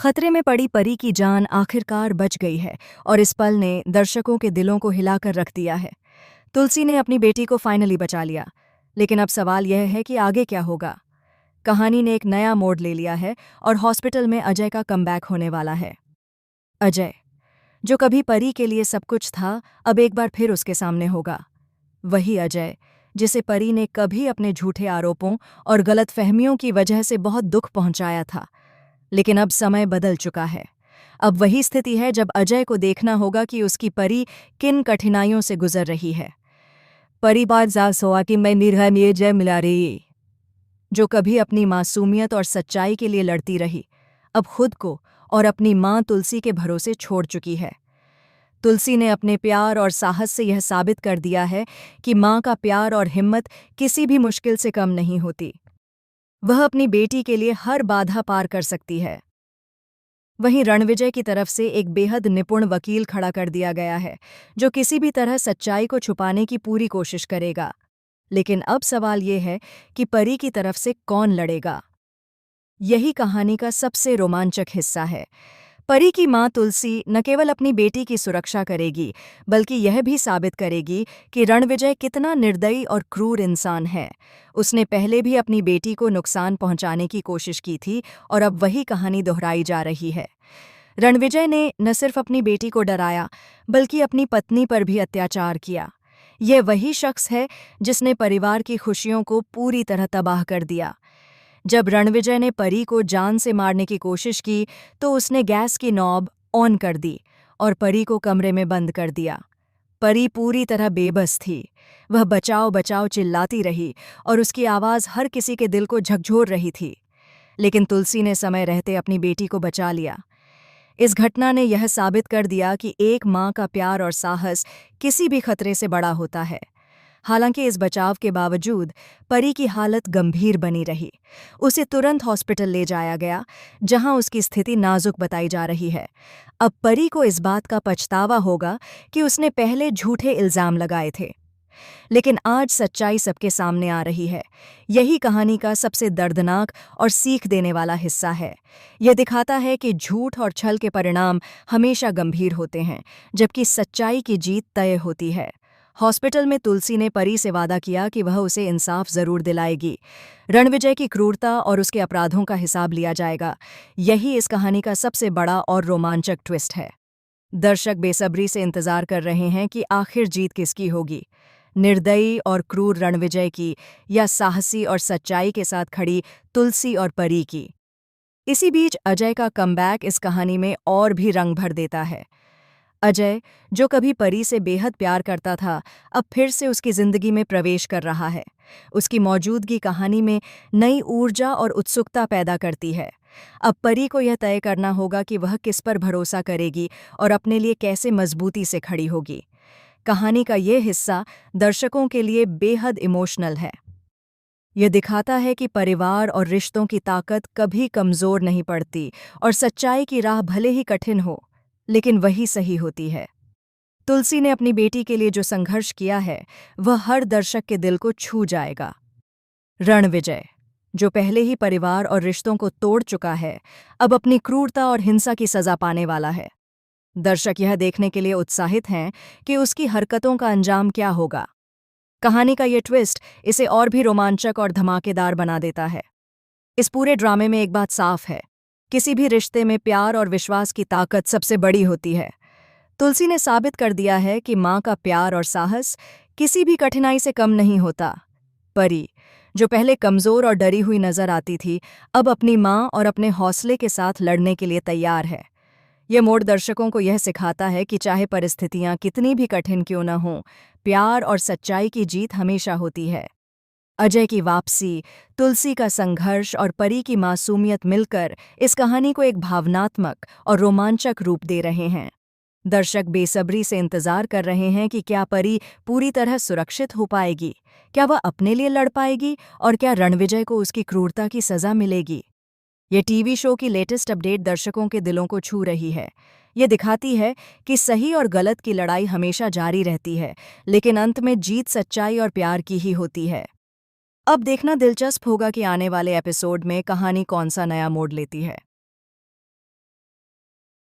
खतरे में पड़ी परी की जान आखिरकार बच गई है और इस पल ने दर्शकों के दिलों को हिलाकर रख दिया है। तुलसी ने अपनी बेटी को फाइनली बचा लिया, लेकिन अब सवाल यह है कि आगे क्या होगा। कहानी ने एक नया मोड़ ले लिया है और हॉस्पिटल में अजय का कमबैक होने वाला है। अजय, जो कभी परी के लिए सब कुछ था, अब एक बार फिर उसके सामने होगा। वही अजय जिसे परी ने कभी अपने झूठे आरोपों और गलतफहमियों की वजह से बहुत दुख पहुंचाया था। लेकिन अब समय बदल चुका है। अब वही स्थिति है जब अजय को देखना होगा कि उसकी परी किन कठिनाइयों से गुजर रही है। परी बात सोआ कि मैं निर्हनीय जय मिला रही, जो कभी अपनी मासूमियत और सच्चाई के लिए लड़ती रही, अब खुद को और अपनी मां तुलसी के भरोसे छोड़ चुकी है। तुलसी ने अपने प्यार और साहस से यह साबित कर दिया है कि मां का प्यार और हिम्मत किसी भी मुश्किल से कम नहीं होती। वह अपनी बेटी के लिए हर बाधा पार कर सकती है। वहीं रणविजय की तरफ से एक बेहद निपुण वकील खड़ा कर दिया गया है, जो किसी भी तरह सच्चाई को छुपाने की पूरी कोशिश करेगा। लेकिन अब सवाल ये है कि परी की तरफ से कौन लड़ेगा। यही कहानी का सबसे रोमांचक हिस्सा है। परी की मां तुलसी न केवल अपनी बेटी की सुरक्षा करेगी, बल्कि यह भी साबित करेगी कि रणविजय कितना निर्दयी और क्रूर इंसान है। उसने पहले भी अपनी बेटी को नुकसान पहुंचाने की कोशिश की थी और अब वही कहानी दोहराई जा रही है। रणविजय ने न सिर्फ अपनी बेटी को डराया, बल्कि अपनी पत्नी पर भी अत्याचार किया। यह वही शख्स है जिसने परिवार की खुशियों को पूरी तरह तबाह कर दिया। जब रणविजय ने परी को जान से मारने की कोशिश की, तो उसने गैस की नॉब ऑन कर दी और परी को कमरे में बंद कर दिया। परी पूरी तरह बेबस थी। वह बचाओ बचाओ चिल्लाती रही और उसकी आवाज़ हर किसी के दिल को झकझोर रही थी। लेकिन तुलसी ने समय रहते अपनी बेटी को बचा लिया। इस घटना ने यह साबित कर दिया कि एक माँ का प्यार और साहस किसी भी खतरे से बड़ा होता है। हालांकि इस बचाव के बावजूद परी की हालत गंभीर बनी रही। उसे तुरंत हॉस्पिटल ले जाया गया, जहां उसकी स्थिति नाजुक बताई जा रही है। अब परी को इस बात का पछतावा होगा कि उसने पहले झूठे इल्जाम लगाए थे। लेकिन आज सच्चाई सबके सामने आ रही है। यही कहानी का सबसे दर्दनाक और सीख देने वाला हिस्सा है। यह दिखाता है कि झूठ और छल के परिणाम हमेशा गंभीर होते हैं, जबकि सच्चाई की जीत तय होती है। हॉस्पिटल में तुलसी ने परी से वादा किया कि वह उसे इंसाफ जरूर दिलाएगी। रणविजय की क्रूरता और उसके अपराधों का हिसाब लिया जाएगा। यही इस कहानी का सबसे बड़ा और रोमांचक ट्विस्ट है। दर्शक बेसब्री से इंतजार कर रहे हैं कि आखिर जीत किसकी होगी, निर्दयी और क्रूर रणविजय की या साहसी और सच्चाई के साथ खड़ी तुलसी और परी की। इसी बीच अजय का कमबैक इस कहानी में और भी रंग भर देता है। अजय, जो कभी परी से बेहद प्यार करता था, अब फिर से उसकी जिंदगी में प्रवेश कर रहा है। उसकी मौजूदगी कहानी में नई ऊर्जा और उत्सुकता पैदा करती है। अब परी को यह तय करना होगा कि वह किस पर भरोसा करेगी और अपने लिए कैसे मजबूती से खड़ी होगी। कहानी का यह हिस्सा दर्शकों के लिए बेहद इमोशनल है। यह दिखाता है कि परिवार और रिश्तों की ताकत कभी कमजोर नहीं पड़ती और सच्चाई की राह भले ही कठिन हो, लेकिन वही सही होती है। तुलसी ने अपनी बेटी के लिए जो संघर्ष किया है, वह हर दर्शक के दिल को छू जाएगा। रणविजय, जो पहले ही परिवार और रिश्तों को तोड़ चुका है, अब अपनी क्रूरता और हिंसा की सजा पाने वाला है। दर्शक यह देखने के लिए उत्साहित हैं कि उसकी हरकतों का अंजाम क्या होगा। कहानी का ये ट्विस्ट इसे और भी रोमांचक और धमाकेदार बना देता है। इस पूरे ड्रामे में एक बात साफ है, किसी भी रिश्ते में प्यार और विश्वास की ताकत सबसे बड़ी होती है। तुलसी ने साबित कर दिया है कि माँ का प्यार और साहस किसी भी कठिनाई से कम नहीं होता। परी, जो पहले कमजोर और डरी हुई नजर आती थी, अब अपनी माँ और अपने हौसले के साथ लड़ने के लिए तैयार है। यह मोड़ दर्शकों को यह सिखाता है कि चाहे परिस्थितियां कितनी भी कठिन क्यों न हों, प्यार और सच्चाई की जीत हमेशा होती है। अजय की वापसी, तुलसी का संघर्ष और परी की मासूमियत मिलकर इस कहानी को एक भावनात्मक और रोमांचक रूप दे रहे हैं। दर्शक बेसब्री से इंतजार कर रहे हैं कि क्या परी पूरी तरह सुरक्षित हो पाएगी, क्या वह अपने लिए लड़ पाएगी और क्या रणविजय को उसकी क्रूरता की सजा मिलेगी। ये टीवी शो की लेटेस्ट अपडेट दर्शकों के दिलों को छू रही है। ये दिखाती है कि सही और गलत की लड़ाई हमेशा जारी रहती है, लेकिन अंत में जीत सच्चाई और प्यार की ही होती है। अब देखना दिलचस्प होगा कि आने वाले एपिसोड में कहानी कौन सा नया मोड़ लेती है।